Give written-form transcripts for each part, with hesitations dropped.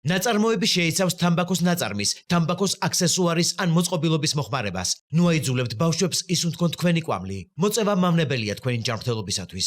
ნაწარმოები შეიცავს თამბაქოს ნაწარმის, თამბაქოს აქსესუარის ან მოწყობილობის მოხმარებას. ნუ აიძულებთ ბავშვებს ისუნ თქვენ თქვენი კვამლი. მოწევა მამნებელია თქვენი ჯანმრთელობისათვის.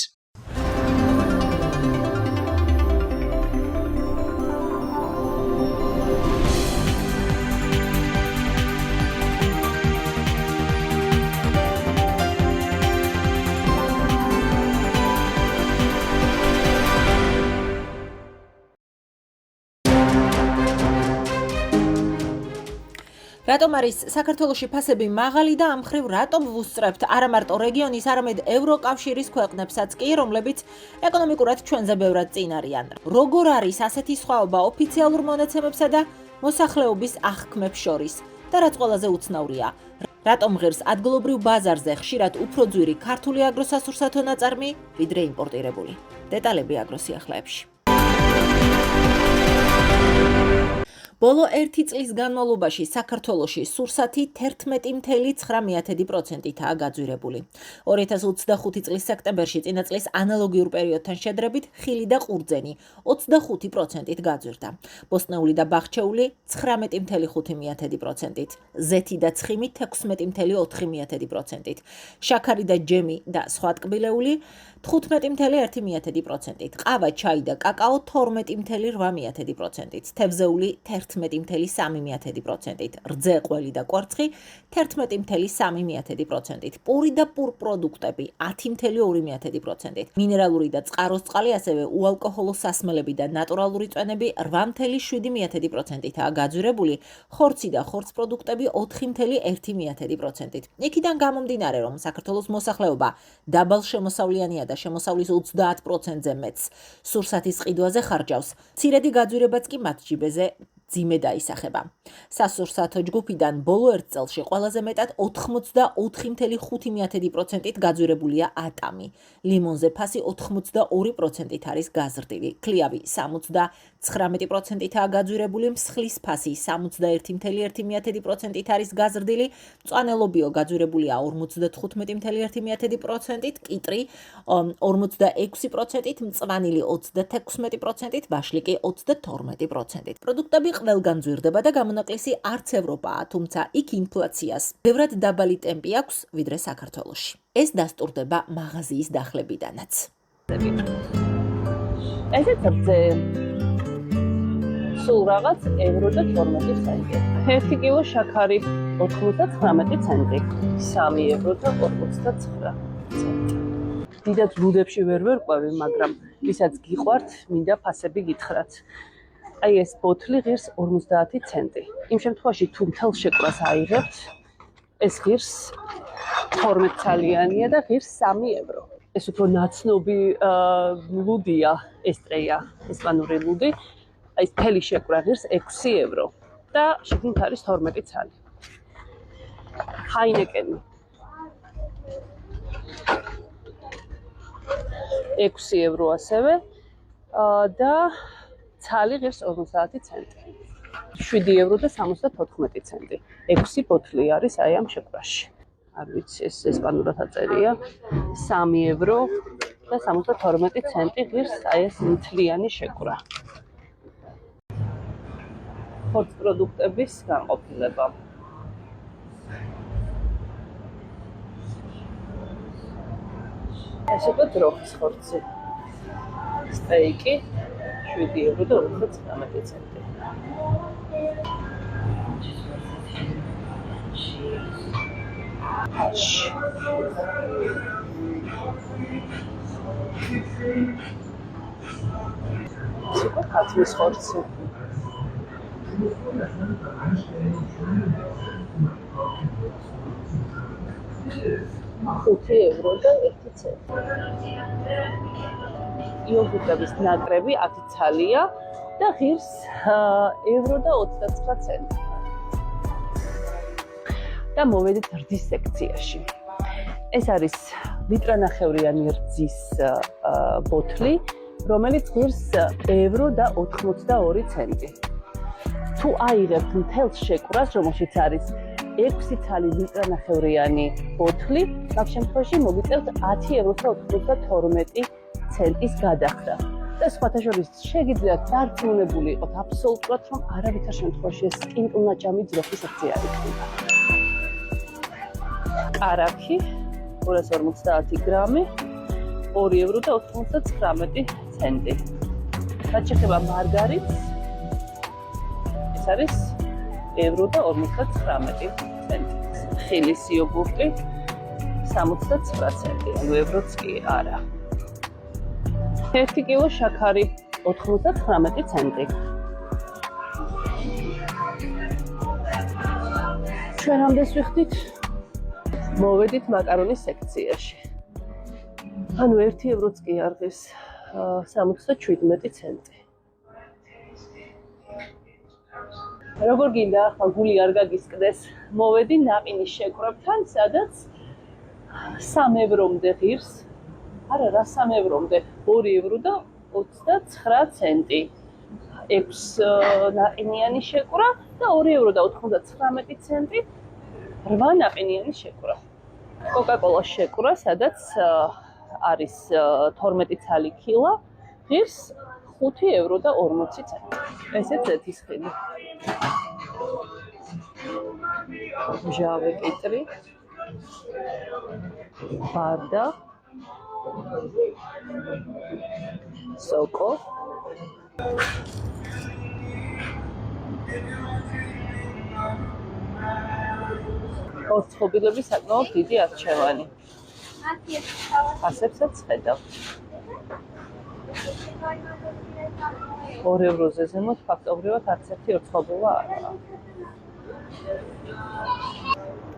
რატომ არის საქართველოში ფასები მაღალი და ამ მხრივ რატომ ვუსწრებთ არა მარტო რეგიონის, არამედ ევროკავშირის ქვეყნებსაც კი, რომლებიც ეკონომიკურად ჩვენზე ბევრად წინ არიან. როგორ არის ასეთი სხვაობა ოფიციალურ მონაცემებსა და მოსახლეობის აღქმებს შორის? და რაც ყველაზე უცნაურია, რატომ ღირს ადგილობრივ ბაზარზე ხშირად უფრო ძვირი ქართული აგროსასურსათო ნაწარმი, ვიდრე იმპორტირებული? დეტალები აგროსიახლეებში. ბოლო 1 წლის განმავლობაში საქართველოში სურსათი 11,9%-აა გაძვირებული. 2025 წლის სექტემბერში წინა წლის ანალოგიურ პერიოდთან შედარებით ხილი და ყურძენი 25%-ით გაძვირდა. ბოსტნეული და ბაღჩეული 19,5%-ით, ზეთი და ცხიმი 16,4%-ით, შაქარი და ჯემი და სხვა ტკბილეული 15,1%-ით, ყავა, ჩაი და კაკაო 12,8%-ით, თევზეული 11,3%-ით, რძე, ყველი და კვერცხი 11,3%-ით, პური და პურპროდუქტები 10,2%-ით, მინერალური და წყაროს წყალი, ასევე უალკოჰოლო სასმელები და ნატურალური წვენები 8,7%-აა გაძვირებული, ხორცი და ხორცპროდუქტები 4,1%-ით. იქიდან გამომდინარე, რომ საქართველოს მოსახლეობა დაბალშემოსავლიანია და შემოსავლის 30%-ზე მეტს სურსათის ყიდვაზე ხარჯავს, მცირედი გაძვირებაც კი მათ ჯიბეზე ძიმე დაისახება. სასურსათო ჯგუფიდან ბოლო 1 წელში ყველაზე მეტად 84,5%-ით გაძვირებულია ატამი, ლიმონზე ფასი 82%-ით არის გაზრდილი, ქლიავი 79%-ითაა გაძვირებული, მსხლის ფასი 61,1%-ით არის გაზრდილი, მწვანელობიო გაძვირებულია 55,1%-ით, კიტრი 46%-ით, მწვანილი 36%-ით, ბაშლიკი 22%-ით. პროდუქტები ყველგან ძვირდება და გამონაკლისი არც ევროპაა, თუმცა იქ ინფლაციას ბევრად დაბალი ტემპი აქვს, ვიდრე საქართველოში. ეს დასტურდება მაღაზიის დახლებიდანაც. ესეც რძე სულ რაღაც ევრო და 12 ცენტი. 1 კილო შაქარი 99 ცენტი, 3 ევრო და 49 ცენტი. დიდად ბუდებში ვერ ვერყვევი, მაგრამ ვისაც გიყვართ, მინდა ფასები გითხრათ. აი ეს ბოთლი ღირს 50 ცენტი. იმ შემთხვევაში თუ მთელ შეკვრას აიღებთ, ეს ღირს 12 ცალიანია და ღირს 3 ევრო. ეს უფრო ნაცნობი ლუდია, ესტრეია, ესპანური ლუდი. აი ეს მთელი შეკვრა ღირს 6 ევრო და შიგნით არის 12 ცალი. ჰაინეკენი 6 ევრო ასევე და ცალი ღირს 50 ცენტი. 7 ევრო და 74 ცენტი. 6 ბოთლი არის აი ამ შეკვრაში. არ ვიცი, ეს ესპანურად აწერია. 3 ევრო და 72 ცენტი ღირს აი ეს მთლიანი შეკვრა. ხორცპროდუქტების განყოფილება. ეს უკვე დროხის ხორცი. სტეიკი 7 ევრო და 59 ცენტი. სუპერ ქათმის ხორცი. 5 ევრო და 1 ცენტი. იოგურტების ნაკრები 10 ცალია და ღირს ევრო და 29 ცენტი. და მოვედით რძის სექციაში. ეს არის ლიტრანახევრიანი რძის ბოთლი, რომელიც ღირს ევრო და 82 ცენტი. თუ აიღებთ მთელ შეკვრას, რომელშიც არის 6 ცალი ლიტრანახევრიანი ბოთლი, მაგ შემთხვევაში მოგიწევთ 10 ევრო და 92 ცენტის გადახდა. და სხვათა შორის შეგიძლიათ დარწმუნებული იყოთ აბსოლუტურად, რომ არავითარ შემთხვევაში ეს კინტლნაჭამი ძროხის აქცია არ იქნება. კარაქი 250 გრამი 2.99 €. რაც შეეხება მარგარიტს, ეს არის 1.59 €. ხილის იოგურტი 69 ცენტი, ანუ ევროც კი არა. 1 კილო შაქარი 99 ცენტი. ჩვენ ამდენს ვიხდით, მოვედით მაკარონის სექციაში. ანუ 1 ევროც კი არ ღირს 77 ცენტი. როგორ გინდა ახლა გული არ გაგისკდეს, მოვედი ნაყინის შეკვრებთან, სადაც 3 ევრომდე ღირს. არა რა 3 ევრომდე, 2.29 ცენტი. 6 ნაყინიანი შეკვრა და 2.99 ცენტი 8 ნაყინიანი შეკვრა. კოკა-კოლას შეკვრა, სადაც არის 12 ცალი კილა, ღირს 5.40 €. ესეც ზეთის ხილი. მჟავე კიტრი, ბარდა, სოკო, ორცხობილების საკმაოდ დიდი არჩევანი. ასებსაც ხედავთ. 2 ევროზე ზემოთ ფაქტობრივად არც ერთი ორცხობილა არაა.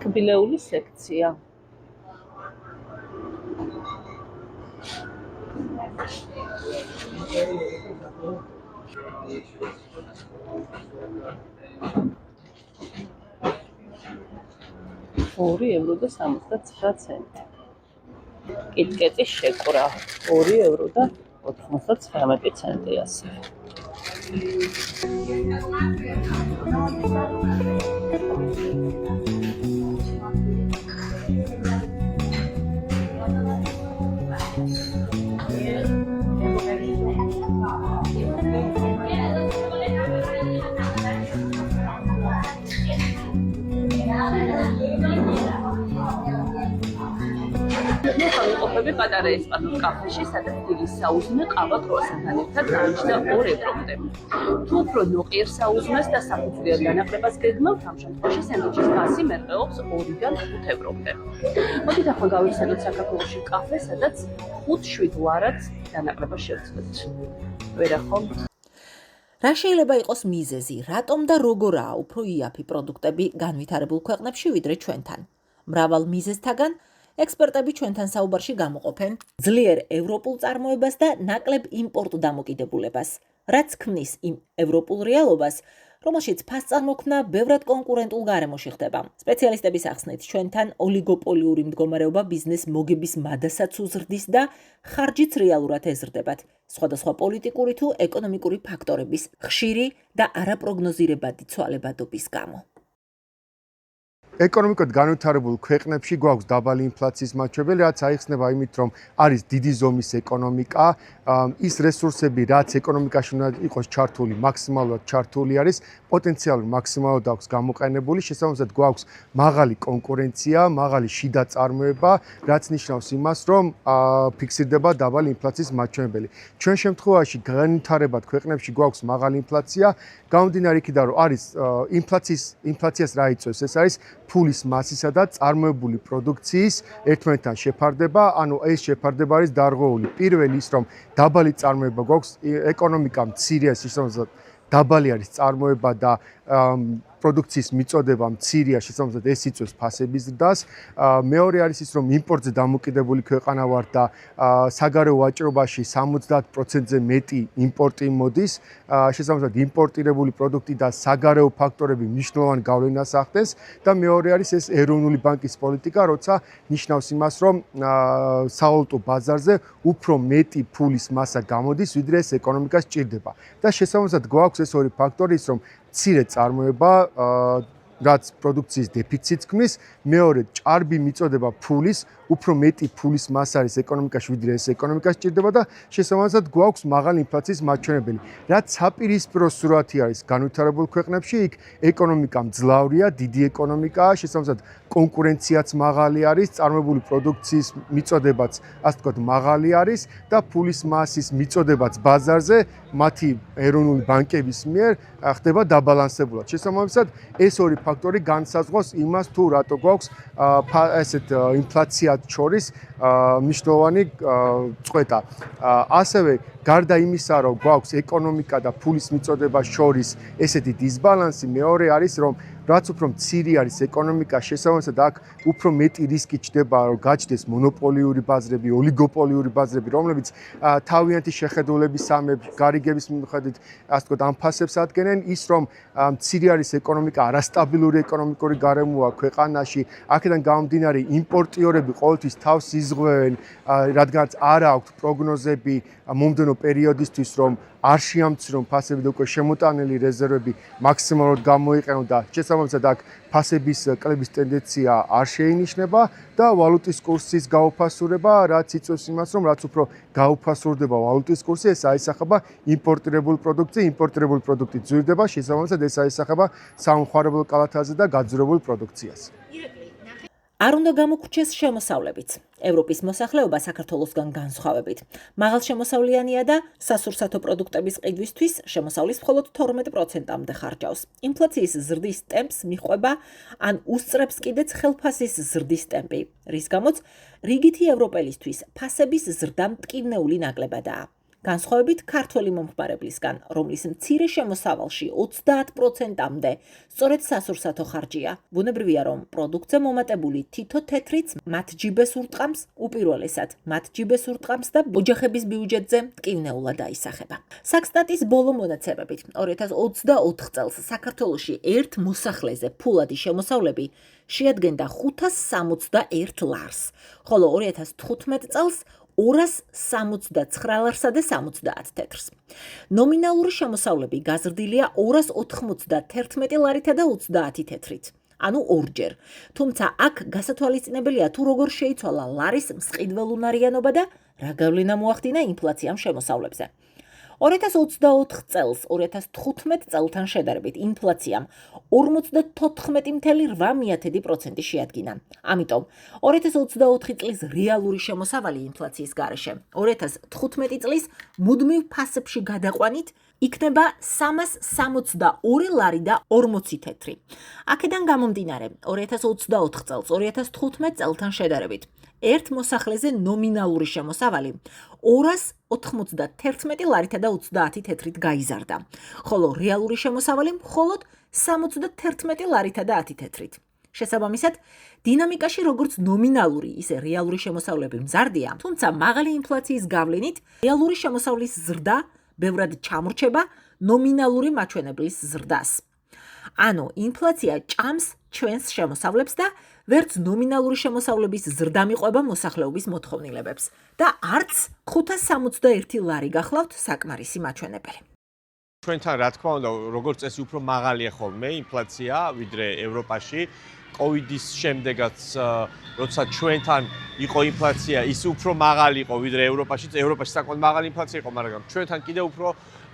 კბილეული სექცია. €2.69. კიტკეტის შეკვრა 2.99 € ასე. მოხალხები პატარა ესპანურ კაფეში, სადაც დიდი საუზმე ყავა კრუასანთან ერთად დაიჭდა 2 ევრომდე. თუ უფრო ნოყიერ საუზმეს და საფუძვლიან განაყრებას გეგმავთ, ამ შემთხვევაში სენდვიჩის ფასი მერყეობს 2-დან 5 ევრომდე. მოდით ახლა გავიხსენოთ საქართველოში კაფე, სადაც 5-7 ლარად განაყრება შევძლებთ. ვერახომ რა შეიძლება იყოს მიზეზი, რატომ და როგორაა უფრო იაფი პროდუქტები განვითარებულ ქვეყნებში ვიდრე ჩვენთან? მრავალ მიზეზთაგან ექსპერტები ჩვენთან საუბარში გამოყოფენ ძლიერ ევროპულ წარმოებას და ნაკლებ იმპორტ დამოკიდებულებას, რაც ქმნის იმ ევროპულ რეალობას, რომელშიც ფასწარმოქმნა ბევრად კონკურენტულ გარემოში ხდება. სპეციალისტების ახსნით, ჩვენთან ოლიგოპოლიური მდგომარეობა ბიზნეს მოგების მადასაც უზრდის და ხარჯიც რეალურად ეზრდებათ, სხვადასხვა პოლიტიკური თუ ეკონომიკური ფაქტორების ხშირი და არაპროგნოზირებადი ცვალებადობის გამო. ეკონომიკურად განვითარებულ ქვეყნებში გვაქვს დაბალი ინფლაციის მაჩვენებელი, რაც აიხსნება იმით, რომ არის დიდი ზომის ეკონომიკა, ის რესურსები, რაც ეკონომიკაში უნდა იყოს ჩართული, მაქსიმალურად ჩართული არის, პოტენციალურად მაქსიმალურად აქვს გამოყენებული, შესაბამისად გვაქვს მაღალი კონკურენცია, მაღალი შიდა წარმოება, რაც ნიშნავს იმას, რომ ფიქსირდება დაბალი ინფლაციის მაჩვენებელი. ჩვენ შემთხვევაში განვითარებად ქვეყნებში გვაქვს მაღალი ინფლაცია, გამომდინარე იქიდან, რომ არის ინფლაციას რა იწვევს, ეს არის ფულის მასისა და წარმოებული პროდუქციის ერთმანეთთან შეფარდება, ანუ ეს შეფარდება არის დარღვეული. პირველი ის, რომ დაბალი წარმოება გვაქვს, ეკონომიკა მცირეა, შესაბამისად დაბალი არის წარმოება და პროდუქციის მიწოდება მცირეა, შესაბამისად ეს იწვევს ფასების ზრდას. მეორე არის ის, რომ იმპორტზე დამოკიდებული ქვეყანა ვართ და საგარეო ვაჭრობაში 70%-ზე მეტი იმპორტი მოდის. შესაბამისად იმპორტირებული პროდუქტი და საგარეო ფაქტორები მნიშვნელოვან გავლენას ახდენს და მეორე არის ეს ეროვნული ბანკის პოლიტიკა, როცა ნიშნავს იმას, რომ სავალუტო ბაზარზე უფრო მეტი ფულის მასა გამოდის, ვიდრე ეს ეკონომიკას სჭირდება. და შესაბამისად გვაქვს ეს ორი ფაქტორი, ის რომ მცირე წარმოება რაც პროდუქციის დეფიციტს ქმნის, მეორე ჭარბი მიწოდება ფულის, უფრო მეტი ფულის მასა არის ეკონომიკაში, ვიდრე ეს ეკონომიკა სჭირდება და შესაბამისად გვაქვს მაღალი ინფლაციის მაჩვენებელი. რაც საპირისპირო სურათი არის განვითარებულ ქვეყნებში, იქ ეკონომიკა მძლავრია, დიდი ეკონომიკაა, შესაბამისად კონკურენციაც მაღალი არის, წარმოებული პროდუქციის მიწოდებაც, ასე ვთქვათ, მაღალი არის და ფულის მასის მიწოდებაც ბაზარზე მათი ეროვნული ბანკების მიერ ხდება დაბალანსებულად. შესაბამისად, ეს ორი ფაქტორი განსაზღვრავს იმას, თუ რატო გვაქვს ესეთ ინფლაციას შორის მნიშვნელოვანი წყვეტა. ასევე გარდა იმისა, რომ გვაქვს ეკონომიკა და ფულის მიწოდება შორის ესეთი დისბალანსი, მეორე არის, რომ რაც უფრო მცირე არის ეკონომიკა, შესაბამისად აქ უფრო მეტი რისკი ჩნდება, რომ გაჩნდეს მონოპოლიური ბაზრები, ოლიგოპოლიური ბაზრები, რომლებიც თავიანთი შეხედულების სამებს, გარიგების მიხედვით, ასე ვთქვათ, ამ ფასებს ადგენენ, ის რომ მცირე არის ეკონომიკა, არასტაბილური ეკონომიკური გარემოა ქვეყანაში, აქედან გამომდინარე იმპორტიორები ყოველთვის თავს იზღვევენ, რადგანაც არ აქვთ პროგნოზები მომდევნო პერიოდისთვის, რომ არ შეამცირონ ფასები და უკვე შემოტანილი რეზერვები მაქსიმალურად გამოიყენონ და შესაბამისად აქ ფასების კლების ტენდენცია არ შეინიშნება და ვალუტის კურსის გაუფასურება, რაც იწვევს იმას, რომ რაც უფრო გაუფასურდება ვალუტის კურსი, ეს აისახება იმპორტირებული პროდუქცია, იმპორტირებული პროდუქტი ძვირდება, შესაბამისად ეს აისახება სამხმარებლო კალათაზე და გაძვირებულ პროდუქციას. არ უნდა გამოგრჩეს შემოსავლებიც. ევროპის მოსახლეობა საქართველოსგან განსხვავებით მაღალშემოსავლიანია და სასურსათო პროდუქტების ყიდვისთვის შემოსავლის მხოლოდ 12%-მდე ხარჯავს. ინფლაციის ზრდის ტემპს მიჰყვება ან უსწრებს კიდეც ხელფასის ზრდის ტემპი, რის გამოც რიგითი ევროპელისთვის ფასების ზრდა მტკივნეული ნაკლებადაა. განსხვავებით ქართველი მომხმარებლისგან, რომლის მცირე შემოსავალში 30%-მდე სწორედ სასურსათო ხარჯია. ბუნებრივია, რომ პროდუქტზე მომატებული თითო თეთრიც მათ ჯიბეს ურტყამს, უპირველესად მათ ჯიბეს ურტყამს და ოჯახების ბიუჯეტზე მტკივნეულად აისახება. საქსტატის ბოლო მონაცემებით 2024 წელს საქართველოში ერთ მოსახლეზე ფულადი შემოსავლები შეადგენდა 561 ლარს, ხოლო 2015 წელს 269 ლარსა და 70 თეთრს. ნომინალური შემოსავლები გაზრდილია 291 ლარითა და 30 თეთრით. ანუ ორჯერ. თუმცა აქ გასათვალისწინებელია თუ როგორ შეიცვალა ლარის მსყიდველუნარიანობა და რა გავლენა მოახდინა ინფლაციამ შემოსავლებზე. 2024 წელს 2015 წელთან შედარებით ინფლაციამ 54.8% შეადგინა. ამიტომ 2024 წლის რეალური შემოსავალი ინფლაციის გარეშე 2015 წლის მუდმივ ფასებში გადაყვანით იქნება 362 ლარი და 40 თეთრი. აქედან გამომდინარე 2024 წელს 2015 წელთან შედარებით ერთ მოსახლეზე ნომინალური შემოსავალი 291 ლარითა და 30 თეთრით გაიზარდა, ხოლო რეალური შემოსავალი მხოლოდ 71 ლარითა და 10 თეთრით. შესაბამისად, დინამიკაში როგორც ნომინალური, ისე რეალური შემოსავლები მზარდია, თუმცა მაღალი ინფლაციის გავლენით რეალური შემოსავლის ზრდა ბევრად ჩამორჩება ნომინალური მაჩვენებლის ზრდას. ანუ ინფლაცია ჭამს ჩვენს შემოსავლებს და ვერც ნომინალური შემოსავლების ზრდა მიყვება მოსახლეობის მოთხოვნილებებს და არც 561 ლარი გახლავთ საკმარისი მაჩვენებელი. ჩვენთან რა თქმა უნდა, როგორც წესი უფრო მაღალია ხოლმე ინფლაცია ვიდრე ევროპაში. კოვიდის შემდეგაც როცა ჩვენთან იყო ინფლაცია, ის უფრო მაღალი იყო ვიდრე ევროპაში. ევროპაში საკმაოდ მაღალი ინფლაცია იყო, მაგრამ ჩვენთან კიდევ უფრო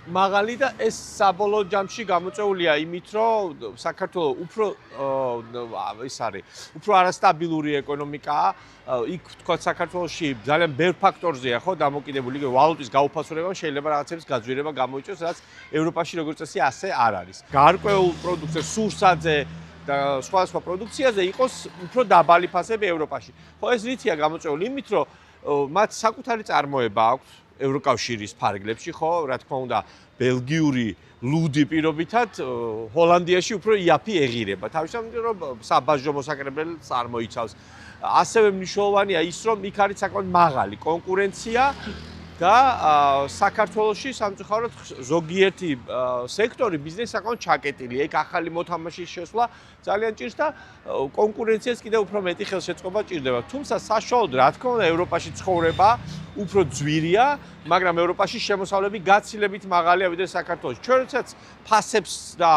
მაღალი და ეს საბოლოო ჯამში გამოწვეულია იმით, რომ საქართველოს უფრო ის არის, უფრო არასტაბილური ეკონომიკაა. იქ თქვა საქართველოში ძალიან ბევრ ფაქტორზეა ხო დამოკიდებული, ვალუტის გაუფასურება შეიძლება რაღაცების გაძვირება გამოიწვევს, რაც ევროპაში როგორც წესი ასე არ არის. გარკვეულ პროდუქტზე, სურსათზე და სხვადასხვა პროდუქციაზე იყოს უფრო დაბალი ფასები ევროპაში. ხო ეს რითია გამოწვეული იმით, რომ მათ საკუთარი წარმოება აქვს ევროკავშირის ფარგლებში, ხო, რა თქმა უნდა, ბელგიური ლუდი პირობითად ჰოლანდიაში უფრო იაფი ეღირება. თავისთავად რომ საბაჟო მოსაკრებელს არ მოიცავს. ასევე მნიშვნელოვანია ის, რომ იქ არის საკმაოდ მაღალი კონკურენცია და საქართველოში სამწუხაროდ ზოგიერთი სექტორი ბიზნესი საკმაოდ ჩაკეტილია. იქ ახალი მოთამაშის შესვლა ძალიან ჭირს და კონკურენციას კიდევ უფრო მეტი ხელშეწყობა ჭირდება. თუმცა საშუალოდ რა თქმა უნდა ევროპაში ცხოვრება უფრო ძვირია, მაგრამ ევროპაში შემოსავლები გაცილებით მაღალია ვიდრე საქართველოში. ჩვენ როდესაც ფასებს და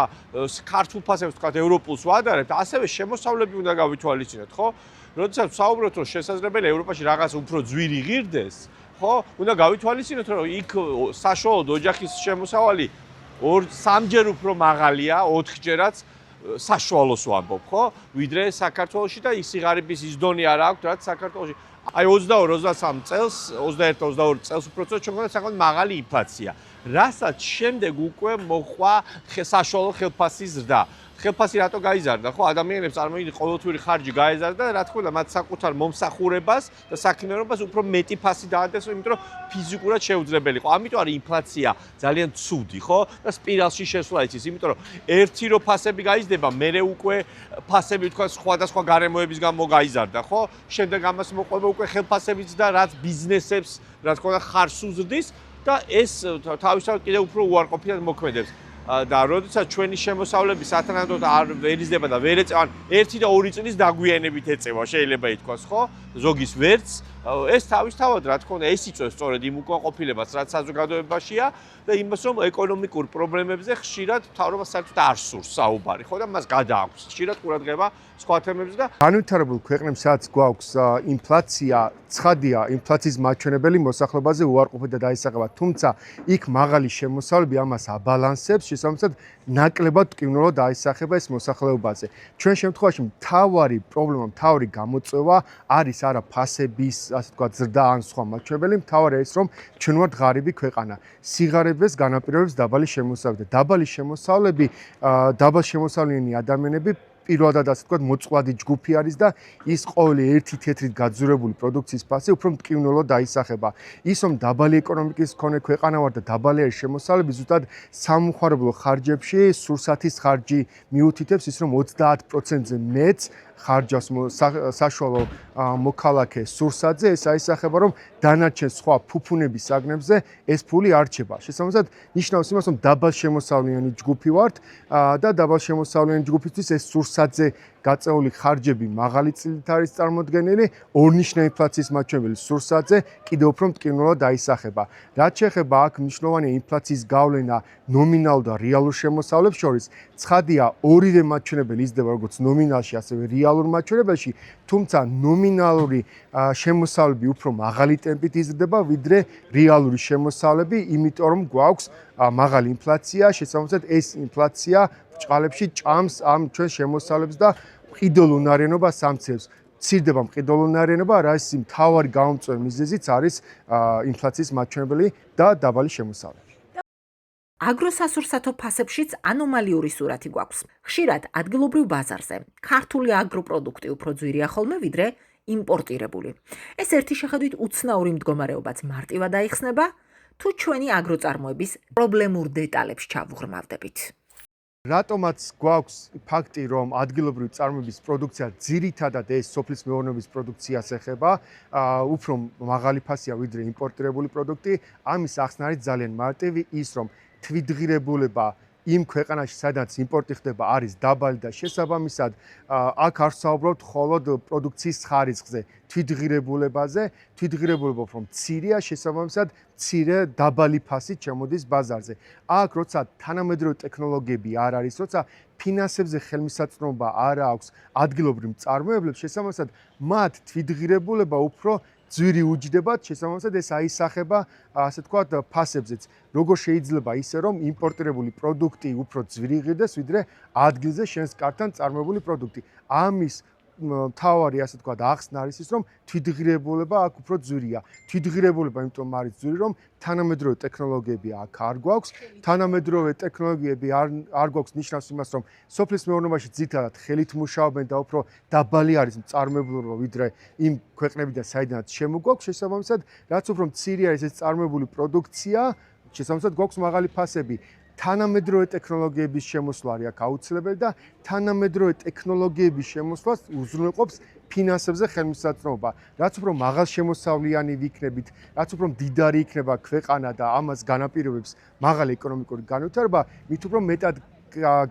ქართულ ფასებს ვთქვათ ევროპულს ვადარებთ, ასევე შემოსავლები უნდა გავითვალისწინოთ, ხო? როდესაც ვსაუბრობთ რომ შესაძლებელია ევროპაში რაღაც უფრო ძვირი ღირდეს, ხო? უნდა გავითვალისწინოთ რომ იქ საშუალოდ ოჯახის შემოსავალი 2-3ჯერ უფრო მაღალია, 4ჯერაც საშუალოს ვამბობ, ხო? ვიდრე საქართველოში და ის სიღარიბის ის დონე არ აქვს, რაც საქართველოში. აი 22-23 წელს, 21-22 წელს უბრალოდ ჩვენ გვქონდა საკმაოდ მაღალი ინფლაცია. რასაც შემდეგ უკვე მოხვა საშუალო ხელფასის ზრდა. ხელფასი რატო გაიზარდა, ხო? ადამიანებს წარმოიდგინეთ ყოველთვიური ხარჯი გაეზარდა და რა თქმა უნდა მათ საკუთარ მომსახურებას და საქმიანობას უფრო მეტი ფასი დაადეს, იმიტომ რომ ფიზიკურად შეუძლებელი იყო. ამიტომ არის ინფლაცია ძალიან ცუდი, ხო? და სპირალში შესვლა იცის, იმიტომ რომ ერთი რო ფასები გაიზრდება, მერე უკვე ფასები თქვა სხვადასხვა გარემოების გამო გაიზარდა, ხო? შემდეგ ამას მოყვება უკვე ხელფასებიც და რაც ბიზნესებს, რა თქმა უნდა, ხარს უზრდის და ეს თავისთავად კიდევ უფრო უარყოფითად მოქმედებს. და როდესაც ჩვენი შემოსავლები სათანადოდ არ ვერიზდება და ვერ ეწევან 1 და 2 წლის დაგვიანებით ეწევა შეიძლება ითქვას, ხო? ზოგის ვერც ეს თავისთავად რა თქმა უნდა ეს იწვევს სწორედ იმ უკმაყოფილებას, რაც საზოგადოებაშია და იმას რომ ეკონომიკურ პრობლემებზე ხშირად მთავრობას საერთოდ არ სურს საუბარი, ხო და მას გადააქვს ხშირად ყურადღება სხვა თემებზე და განვითარებულ ქვეყნებს სადაც გვაქვს ინფლაცია, ცხადია, ინფლაციის მაჩვენებელი მოსახლეობაზე უარყოფითად დაისახება, თუმცა იქ მაღალი შემოსავლები ამას აბალანსებს, შესაბამისად ნაკლებად მტკივნეულად დაისახება ეს მოსახლეობაზე. ჩვენ შემთხვევაში მთავარი პრობლემა, მთავარი გამოწვევა არის არა ფასების, ასე ვთქვათ, ზრდა ან სხვა მაჩვენებელი, მთავარია ის, რომ ჩვენ ვართ ღარიბი ქვეყანა. სიღარიბეს განაპირობებს დაბალი შემოსავლები და დაბალ შემოსავლიანი ადამიანები პირველად ასე ვთქვათ მოწყვლადი ჯგუფი არის და ის ყოველი ერთი თეთრით გაძურებული პროდუქციის ფასი უფრო მტკივნეულად დაისახება. ის რომ დაბალი ეკონომიკის მქონე ქვეყანა ვარ და დაბალი არის შემოსავლები, ზუსტად სამხარებლო ხარჯებში სურსათის ხარჯი მიუთითებს ის რომ 30%-ზე მეტს ხარჯავს საშუალო მოქალაქე სურსათზე, ეს აისახება რომ დანარჩენ სხვა ფუფუნების საგნებზე ეს ფული არ რჩება. შესაბამისად ნიშნავს იმას რომ დაბალ შემოსავლიანი ჯგუფი ვართ და დაბალ შემოსავლიანი ჯგუფისთვის ეს სურსათზე გაწეული ხარჯები მაღალი წილით არის წარმოდგენილი, ორნიშნა ინფლაციის მაჩვენებელი სურსათზე კიდევ უფრო მტკივნეულად დაისახება. რაც შეეხება აქ მნიშვნელოვანია ინფლაციის გავლენა ნომინალურ და რეალურ შემოსავლებს შორის. ცხადია, ორივე მაჩვენებელი იზრდება როგორც ნომინალში, ასევე რეალურ მაჩვენებელში, თუმცა ნომინალური შემოსავლები უფრო მაღალი ტემპით იზრდება, ვიდრე რეალური შემოსავლები, იმიტომ რომ გვაქვს მაღალი ინფლაცია, შესაბამისად ეს ინფლაცია ბრჭყალებში ჭამს ამ ჩვენ შემოსავლებს და მყიდველუნარიანობას ამცირებს. მცირდება მყიდველუნარიანობა, რაც მთავარი გამომწვევი მიზეზიც არის ინფლაციის მაჩვენებელი და დაბალი შემოსავლები. აგროსასურსათო ფასებშიც ანომალიური სურათი გვაქვს. ხშირად ადგილობრივ ბაზარზე ქართული აგროპროდუქტი უფრო ძვირია ხოლმე ვიდრე იმპორტირებული. ეს ერთი შეხედვით უცნაური მდგომარეობაც მარტივად აიხსნება, თუ ჩვენი აგროწარმოების პრობლემურ დეტალებს ჩავუღრმავდებით. რატომაც გვაქვს ფაქტი, რომ ადგილობრივი წარმოების პროდუქცია ძირითადად ეს სოფლის მეურნეობის პროდუქციას ეხება, უფრო მაღალი ფასია ვიდრე იმპორტირებული პროდუქტი, ამის ახსნა არის ძალიან მარტივი ის, რომ თვითღირებულება იმ ქვეყანაში, სადაც იმპორტი ხდება, არის დაბალი და შესაბამისად აქ არ ვსაუბრობთ მხოლოდ პროდუქციის ხარისხზე, თვითღირებულებაზე, თვითღირებულება უფრო მცირეა, შესაბამისად მცირე დაბალი ფასით შემოდის ბაზარზე. აქ როცა თანამედროვე ტექნოლოგიები არ არის, როცა ფინანსებზე ხელმისაწვდომობა არ აქვს ადგილობრივ მწარმოებლებს, შესაბამისად მათ თვითღირებულება უფრო ძვირი უჯდებათ, შესაბამისად ეს აისახება, ასე ვთქვათ, ფასებზეც. როგორ შეიძლება ისე, რომ იმპორტირებული პროდუქტი უფრო ძვირი ღირდეს, ვიდრე ადგილზე შენს კართან წარმოებული პროდუქტი. ამის მთავარი, ასე ვთქვათ, ახსნა არის ის, რომ თვითღირებულება აქ უფრო ძვირია. თვითღირებულება იმიტომ არის ძვირი, რომ თანამედროვე ტექნოლოგიები აქ არ გვაქვს. თანამედროვე ტექნოლოგიები არ გვაქვს ნიშნავს იმას, რომ სოფლის მეურნეობაში ძირითადად ხელით მუშაობენ და უფრო დაბალი არის მწარმოებლობა ვიდრე იმ ქვეყნებიდან, საიდანაც შემოგვაქვს. შესაბამისად, რაც უფრო მცირე არის ეს წარმოებული პროდუქცია, შესაბამისად გვაქვს მაღალი ფასები. თანამედროვე ტექნოლოგიების შემოსვლა არის აქ აუცილებელი და თანამედროვე ტექნოლოგიების შემოსვლას უზრუნველყოფს ფინანსებზე ხელმისაწვდომობა. რაც უფრო მაღალშემოსავლიანი ვიქნებით, რაც უფრო მდიდარი იქნება ქვეყანა და ამას განაპირობებს მაღალი ეკონომიკური განვითარება, მით უფრო მეტად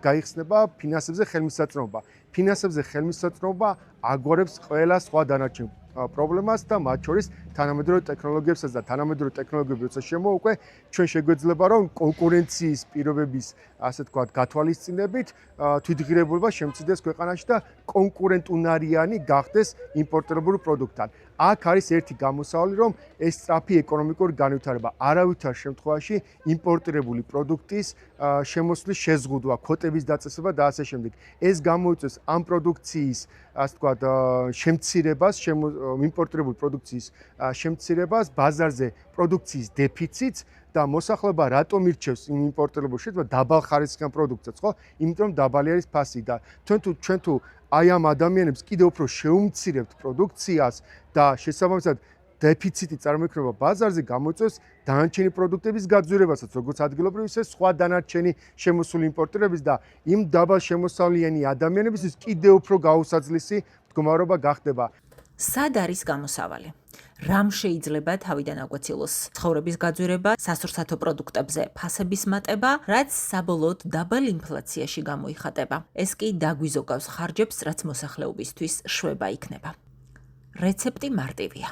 გაიხსნება ფინანსებზე ხელმისაწვდომობა. ფინანსებზე ხელმისაწვდომობა აგვარებს ყველა სხვა დანარჩენ პრობლემას და მათ შორის თანამედროვე ტექნოლოგიებსაც და თანამედროვე ტექნოლოგიები როცა შემოუყვე, ჩვენ შეგვეძლება რომ კონკურენციის პირობების, ასე ვთქვათ, გათვალისწინებით თვითღირებულება შემცირდეს ქვეყანაში და კონკურენტუნარიანი გახდეს იმპორტირებულ პროდუქტთან. აქ არის ერთი გამოსავალი, რომ ეს სწრაფი ეკონომიკური განვითარება არავითარ შემთხვევაში იმპორტირებული პროდუქტის შემოსვლის შეზღუდვა, კვოტების დაწესება და ასე შემდეგ. ეს გამოიწვევს ამ პროდუქციის, ასე ვთქვათ, შემცირებას, იმპორტირებული პროდუქციის შემცირებას, ბაზარზე პროდუქციის დეფიციტს და მოსახლეობა რატომ ირჩევს იმ იმპორტირებულ შეიძლება დაბალხარისხიან პროდუქტებს, ხო? იმიტომ რომ დაბალი არის ფასი და ჩვენ თუ აი ამ ადამიანებს კიდევ უფრო შეუმცირებთ პროდუქციას და შესაბამისად დეფიციტი წარმოიქმნება ბაზარზე, გამოიწვევს დანარჩენი პროდუქტების გაძვირებასაც, როგორც ადგილობრივი, ისე სხვა დანარჩენი შემოსული იმპორტირების და იმ დაბალ შემოსავლიანი ადამიანებისთვის კიდევ უფრო გაუსაძლისი მდგომარეობა გახდება. სად არის გამოსავალი? რამ შეიძლება თავიდან აგვეცილოს ცხოვრების გაძვირება, სასურსათო პროდუქტებზე ფასების მატება, რაც საბოლოოდ დაბალ ინფლაციაში გამოიხატება. ეს კი დაგვიზოგავს ხარჯებს, რაც მოსახლეობისთვის შვება იქნება. რეცეპტი მარტივია.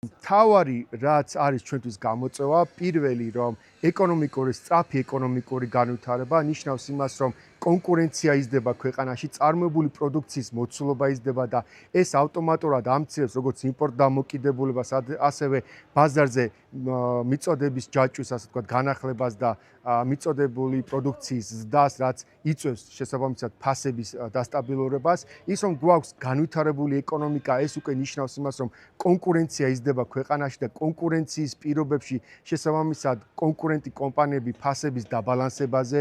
თავარი რაც არის ჩვენთვის გამოწვევა, პირველი რომ სწრაფი ეკონომიკური განვითარება ნიშნავს იმას, რომ კონკურენცია იზრდება ქვეყანაში, წარმოებული პროდუქციის მოცულობა იზრდება და ეს ავტომატურად ამცირებს როგორც იმპორტდამოკიდებულებას, ასევე ბაზარზე მიწოდების ჯაჭვის, ასე ვთქვათ, განახლებას და მიწოდებული პროდუქციის ზრდას, რაც იწვევს შესაბამისად ფასების დასტაბილურებას. ის რომ გვაქვს განვითარებული ეკონომიკა, ეს უკვე ნიშნავს იმას, რომ კონკურენცია იზრდება ქვეყანაში და კონკურენციის პირობებში შესაბამისად კონკურენტი კომპანიები ფასების დაბალანსებაზე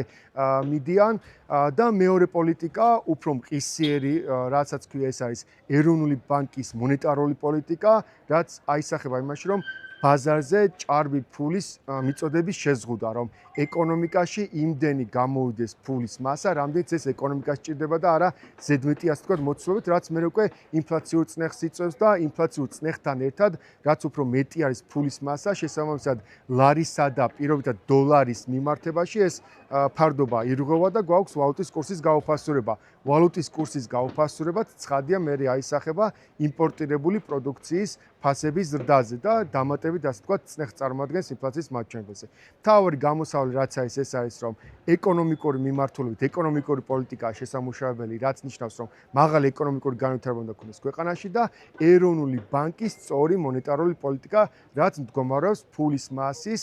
მიდიან. და მეორე პოლიტიკა უფრო მყისიერი, რასაც ქვია, ეს არის ეროვნული ბანკის მონეტარული პოლიტიკა, რაც აისახება იმაში, რომ ბაზარზე ჭარბი ფულის მიწოდების შეზღუდვა, რომ ეკონომიკაში იმდენი გამოვიდეს ფულის მასა, რამდენიც ეს ეკონომიკას სჭირდება და არა ზედმეტი, ასე ვთქვათ, მოცულობით, რაც მე უკვე ინფლაციურ წნეხს იწვევს და ინფლაციურ წნეხთან ერთად, რაც უფრო მეტი არის ფულის მასა, შესაბამისად ლარისა და პირობითად დოლარის მიმართებაში ეს ფარდობა ირღვევა და გვაქვს ვალუტის კურსის გაუფასურება. ვალუტის კურსის გაუფასურებაც ცხადია მე აისახება იმპორტირებული პროდუქციის ფასების ზრდაზე და დამატებით, ასე ვთქვათ, წნეხს წარმოადგენს ინფლაციის მაჩვენებელზე. მთავარი გამოსავალი რაც არის, ეს არის, რომ ეკონომიკური მიმართულებით, ეკონომიკური პოლიტიკაა შესამუშავებელი, რაც ნიშნავს, რომ მაღალი ეკონომიკური განვითარება უნდა ქონდეს ქვეყანაში და ეროვნული ბანკის სწორი მონეტარული პოლიტიკა, რაც მდგომარეობს ფულის მასის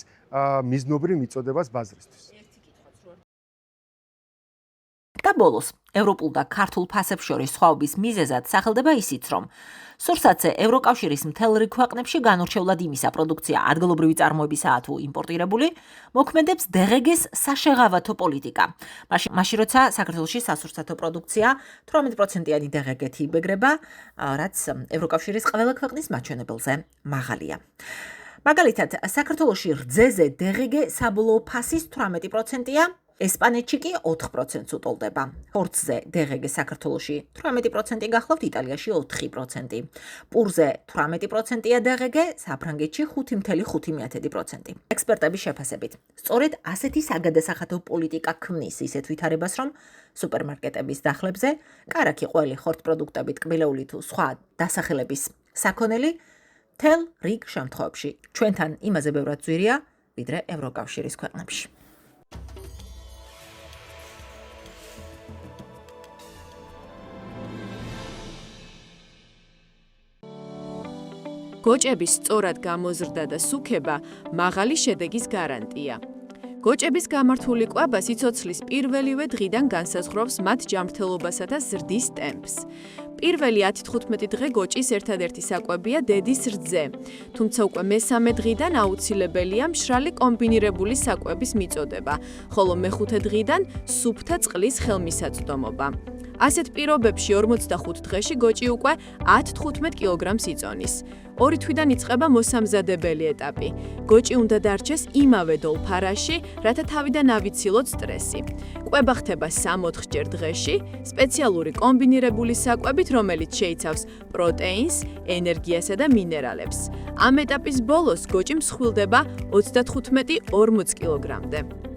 მიზნობრივ მიწოდებას ბაზრისთვის. და ბოლოს, ევროპულ და ქართულ ფასებს შორის სხვაობის მიზეზად სახელდება ისიც, რომ სურსათზე ევროკავშირის მთელ რიგ ქვეყნებში განურჩევლად იმისა პროდუქცია ადგილობრივი წარმოებისაა თუ იმპორტირებული, მოქმედებს DGG-ს საშეღავათო პოლიტიკა. მაშინ როცა საქართველოში სასურსათო პროდუქცია 18%-იანი DGG-ით იბეგრება, რაც ევროკავშირის ყველა ქვეყნის მაჩვენებელზე მაღალია. მაგალითად, საქართველოში რძეზე DGG საბოლოო ფასის 18%-ია, ესპანეთში კი 4%-ს უტოლდება. ხორცზე DGG საქართველოში 18% გახლავთ, იტალიაში 4%. პურზე 18%-ია DGG, საფრანგეთში 5.5%. ექსპერტების შეფასებით, სწორედ ასეთი საგადასახადო პოლიტიკა ქმნის ისეთ ვითარებას, რომ სუპერმარკეტების დახლებზე კარაქი, ყველი, ხორცპროდუქტები, ტკბილეული თუ სხვა დასახელების საქონელი თელ რიგ შემთხვევებში ჩვენთან იმაზე ბევრად ძვირია, ვიდრე ევროკავშირის ქვეყნებში. გოჭების სწორად გამოზრდა და სუქება მაღალი შედეგის გარანტია. გოჭების გამართული კვება სიცოცხლის პირველივე დღიდან განსაზღვრავს მათ ჯანმრთელობასა და ზრდის ტემპს. პირველი 10-15 დღე გოჭის ერთადერთი საკვებია დედის რძე, თუმცა უკვე მესამე დღიდან აუცილებელია მშრალი კომბინირებული საკვების მიწოდება, ხოლო მეხუთე დღიდან სუფთა წყლის ხელმისაწვდომობა. ასეთ პირობებში 45 დღეში გოჭი უკვე 10-15 კილოგრამს იწონის. 2 თვიდან იწყება მოსამზადებელი ეტაპი. გოჭი უნდა დარჩეს იმავე დოლფარაში, რათა თავიდან ავიცილოთ სტრესი. კვება ხდება 3-4 ჯერ დღეში, სპეციალური კომბინირებული საკვებით, რომელიც შეიცავს პროტეინს, ენერგიასა და მინერალებს. ამ ეტაპის ბოლოს გოჭი მსხვილდება 35-40 კილოგრამდე.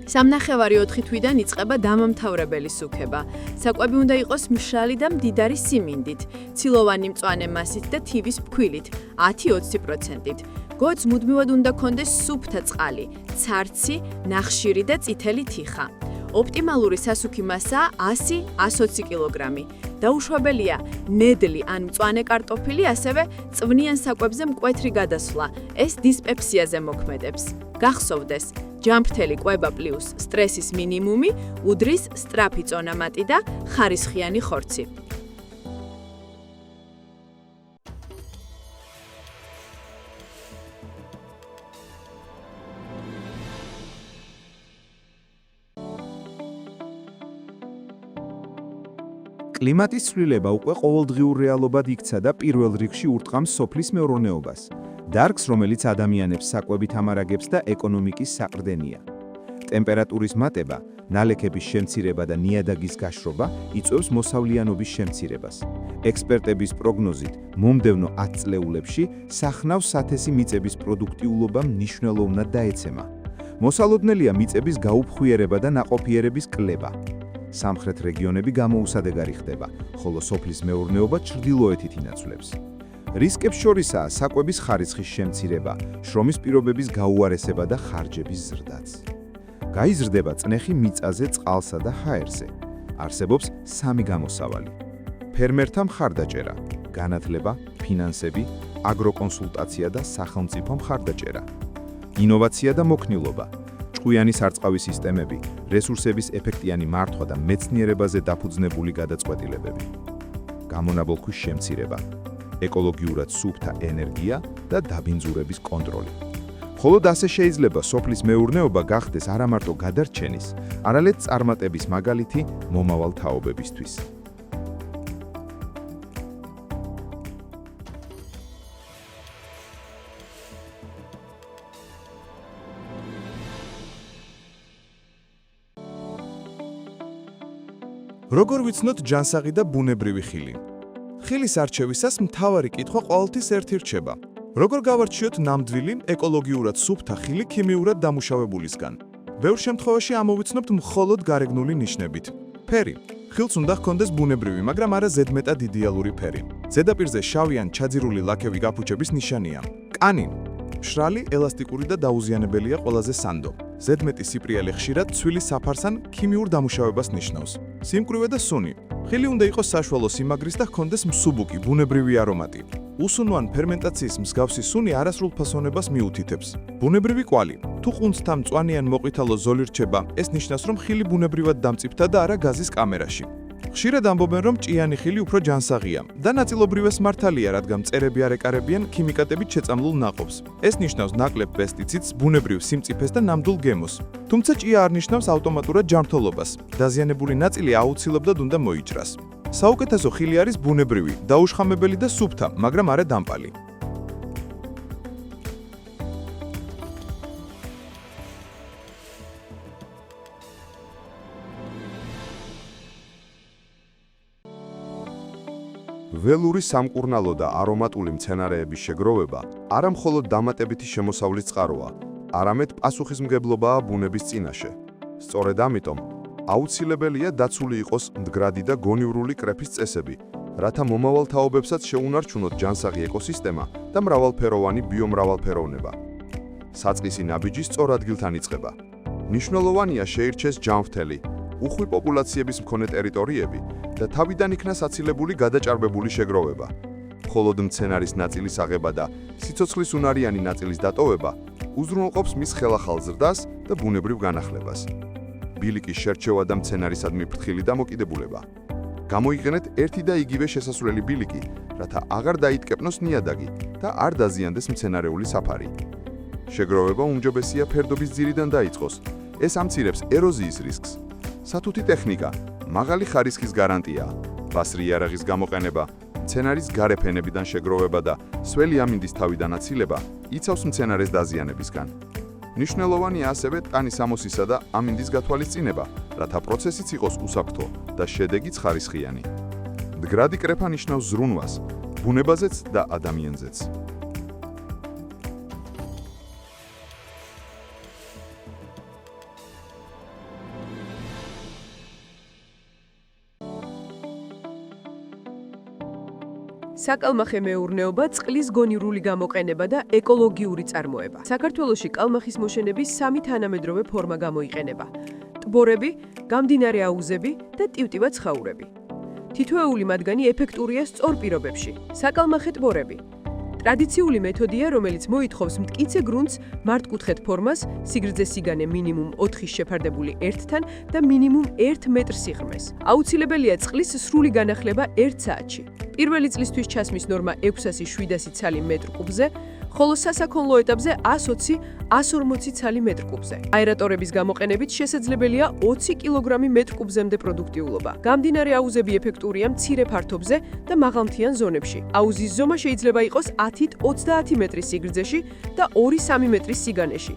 3.5-4 თვიდან იწყება დამამთავრებელი სუქება. საკვები უნდა იყოს მშრალი და მდიდარი სიმინდით, ცილოვანი მწვანე მასით და თივის ფქვილით, 10-20%-ით. გოჭს მუდმივად უნდა ქონდეს სუფთა წყალი, ცარცი, ნახშირი და წითელი თიხა. ოპტიმალური სასუქი მასაა 100-120 კილოგრამი. დაუშვებელია ნედლი ან მწვანე კარტოფილი, ასევე წვნიან საკვებზე მკვეთრი გადასვლა. ეს დისპეპსიაზე მოქმედებს. გახსოვდეს, ჯამფრთელი კვება პლუს სტრესის მინიმუმი უდრის სწრაფი წონამატი და ხარისხიანი ხორცი. კლიმატის ცვლილება უკვე ყოველდღიურ რეალობად იქცა და პირველ რიგში ურტყამს სოფლის მეურნეობას. დარგს, რომელიც ადამიანებს საკვებით ამარაგებს და ეკონომიკის საყრდენია. ტემპერატურის მატება, ნალექების შემცირება და ნიადაგის გაშრობა იწვევს მოსავლიანობის შემცირებას. ექსპერტების პროგნოზით, მომდევნო 10 წლეულებში სახნავს სათესი მიწების პროდუქტიულობა მნიშვნელოვნად დაეცემა. მოსალოდნელია მიწების გაუფხვიერება და ნაყოფიერების კლება. სამხრეთ რეგიონები გამოუსადეგარი ხდება, ხოლო სოფლის მეურნეობა ჩრდილოეთით ინაცვლებს. რისკებს შორისაა საკვების ხარისხის შემცირება, შრომის პირობების გაუარესება და ხარჯების ზრდაც. გაიზრდება წნეხი მიწაზე, წყალსა და ჰაერზე. არსებობს 3 გამოსავალი. ფერმერთა მხარდაჭერა, განათლება, ფინანსები, აგროკონსულტაცია და სახელმწიფო მხარდაჭერა. ინოვაცია და მოქნილობა. ჭკვიანი სარწყავი სისტემები, რესურსების ეფექტიანი მართვა და მეცნიერებაზე დაფუძნებული გადაწყვეტილებები. გამონაბოლქვის შემცირება, ეკოლოგიურად სუფთა ენერგია და დაბინძურების კონტროლი. მხოლოდ ასე შეიძლება სოფლის მეურნეობა გახდეს არა მარტო გადარჩენის, არამედ წარმატების მაგალითი მომავალ თაობებისთვის. როგორ ვიცნოთ ჯანსაღი და ბუნებრივი ხილი? ხილის არჩევისას მთავარი კითხვა ყოველთვის ერთი რჩება. როგორ გავარჩიოთ ნამდვილი, ეკოლოგიურად სუფთა ხილი ქიმიურად დამუშავებულისგან? ბევრ შემთხვევაში ამოვიცნობთ მხოლოდ გარეგნული ნიშნებით. ფერი. ხილს უნდა ჰქონდეს ბუნებრივი, მაგრამ არა ზედმეტად იდეალური ფერი. ზედაპირზე შავი ან ჩაძირული ლაქები გაფუჩების ნიშანია. კანი. მშრალი, ელასტიკური და დაუზიანებელია ყველაზე სანდო. ზედმეტი სიპრიალე ხშირად ცვილის საფარს ან ქიმიურ დამუშავებას ნიშნავს. სიმკვრივე და სუნი. ხილი უნდა იყოს საშუალო სიმაგრის და ჰქონდეს მსუბუქი, ბუნებრივი არომატი. უსუნო ან ფერმენტაციის მსგავსი სუნი არასრულ ფასონებას მიუთითებს. ბუნებრივი კვალი. თუ ყუნწთა მწვანე ან მოყვითალო ზოლი რჩება, ეს ნიშნავს, რომ ხილი ბუნებრივად დამწიფდა და არა გაზის კამერაში. ხშირად ამბობენ, რომ ჭიანი ხილი უფრო ჯანსაღია და ნაწილობრივეს მართალია, რადგან მწერები არ ეკარებიან ქიმიკატებით შეწამლულ ნაყოფს. ეს ნიშნავს ნაკლებ პესტიციდს, ბუნებრივ სიმწიფეს და ნამდვილ გემოს. თუმცა ჭია არ ნიშნავს ავტომატურად ჯანმრთელობას. დაზიანებული ნაწილი აუცილებლად უნდა მოიჭრას. საუკეთესო ხილი არის ბუნებრივი, დაუშხამებელი და სუფთა, მაგრამ არა დამპალი. ველური სამკურნალო და არომატული მცენარეების შეგროვება არა მხოლოდ დამატებითი შემოსავლის წყაროა, არამედ პასუხისმგებლობაა ბუნების წინაშე. სწორედ ამიტომ აუცილებელია დაცული იყოს მდგრადი და გონივრული კრეფის წესები, რათა მომავალ თაობებსაც შეუნარჩუნოთ ჯანსაღი ეკოსისტემა და მრავალფეროვანი ბიომრავალფეროვნება. საწყისი ნაბიჯი სწორ ადგილთან იწყება. მნიშვნელოვანია შეირჩეს ჯანმრთელი, უხვი პოპულაციების მქონე ტერიტორიები და თავიდან იქნა საცილებული გადაჭარბებული შეგროვება. მხოლოდ მცენარის ნაწილის აღება და სიცოცხლის უნარიანი ნაწილის დატოვება უზრუნველყოფს მის ხელახალ ზრდას და ბუნებრივ განახლებას. ბილიკის შერჩევა და მცენარისადმი ფრთხილი დამოკიდებულება. გამოიყენეთ ერთი და იგივე შესასვლელი ბილიკი, რათა აღარ დაიტკეპნოს ნიადაგი და არ დაზიანდეს მცენარეული საფარი. შეგროვება უმჯობესია ფერდობის ძირიდან დაიწყოს. ეს ამცირებს ეროზიის რისკს. სათუთი ტექნიკა, მაღალი ხარისხის გარანტია, ბასრი იარაღის გამოყენება, მცენარის გარე ფენებიდან შეგროვება და სველი ამინდის თავიდან აცილება იცავს მცენარეს დაზიანებისგან. მნიშვნელოვანია ასევე ტანის ამოსისა და ამინდის გათვალისწინება, რათა პროცესიც იყოს უსაფრთხო და შედეგიც ხარისხიანი. მდგრადი კრეფა ნიშნავს ზრუნვას, ბუნებაზეც და ადამიანზეც. საკალმახე მეურნეობა, წყლის გონივრული გამოყენება და ეკოლოგიური წარმოება. საქართველოში კალმახის მოშენების სამი თანამედროვე ფორმა გამოიყენება: ტბორები, გამდინარე აუზები და ტივტივა ცხაურები. თითოეული მათგანი ეფექტურია სწორ პირობებში. საკალმახე ტბორები ტრადიციული მეთოდია, რომელიც მოითხოვს მტკიცე გრუნტს, მართკუთხედ ფორმას, სიგრძე-სიგანე მინიმუმ 4-ის შეფარდებული 1-თან და მინიმუმ 1 მეტრ სიღრმეს. აუცილებელია წყლის სრული განახლება 1 საათში. პირველი წლისთვის ჩასმის ნორმა 600-700 ცალი მეტრ კუბზე, ხოლო სასაქონლო ეტაპზე 120-140 ცალი მეტრ კუბზე. აერატორების გამოყენებით შესაძლებელია 20 კილოგრამი მეტრ კუბზემდე პროდუქტიულობა. გამდინარე აუზები ეფექტურია მცირე ფართობზე და მაღალმთიან ზონებში. აუზის ზომა შეიძლება იყოს 10-ით 30 მეტრის სიგრძეში და 2-3 მეტრის სიგანეში.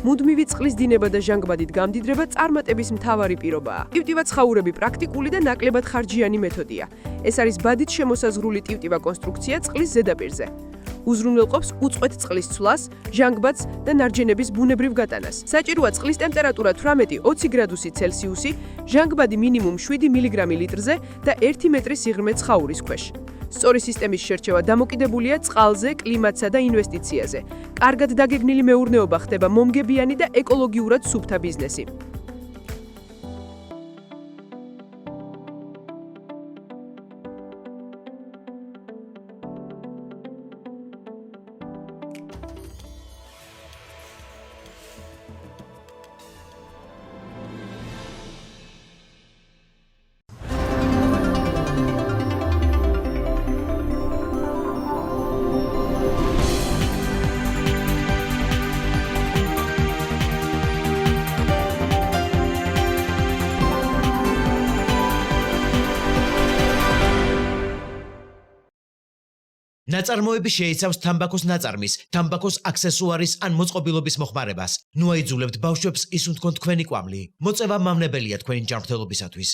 მუდმივი წყლის დინება და ჟანგბადით გამდიდრება წარმატების მთავარი პირობაა. ტივტივა ცხაურები პრაქტიკული და ნაკლებად ხარჯიანი მეთოდია. ეს არის ბადით შემოსაზღვრული ტივტივა კონსტრუქცია წყლის ზედაპირზე. უზრუნველყოფს უწყვეტ წყლის ცვლას, ჟანგბადს და ნარჯენების ბუნებრივ გატანას. საჭიროა წყლის ტემპერატურა 18-20 გრადუსი ცელსიუსი, ჟანგბადი მინიმუმ 7 მილიგრამილიტრზე და 1 მეტრი სიღრმე ცხაურის ქვეშ. სწორი სისტემის შერჩევა დამოკიდებულია წყალზე, კლიმატსა და ინვესტიციაზე. კარგად დაგეგმილი მეურნეობა ხდება მომგებიანი და ეკოლოგიურად სუფთა ბიზნესი. ნაწარმოები შეიცავს თამბაქოს ნაწარმის, თამბაქოს აქსესუარის ან მოწყობილობის მოხმარებას. ნუ აიძულებთ ბავშვებს ისუნთქონ თქვენი კვამლი. მოწევა მავნებელია თქვენი ჯანმრთელობისათვის.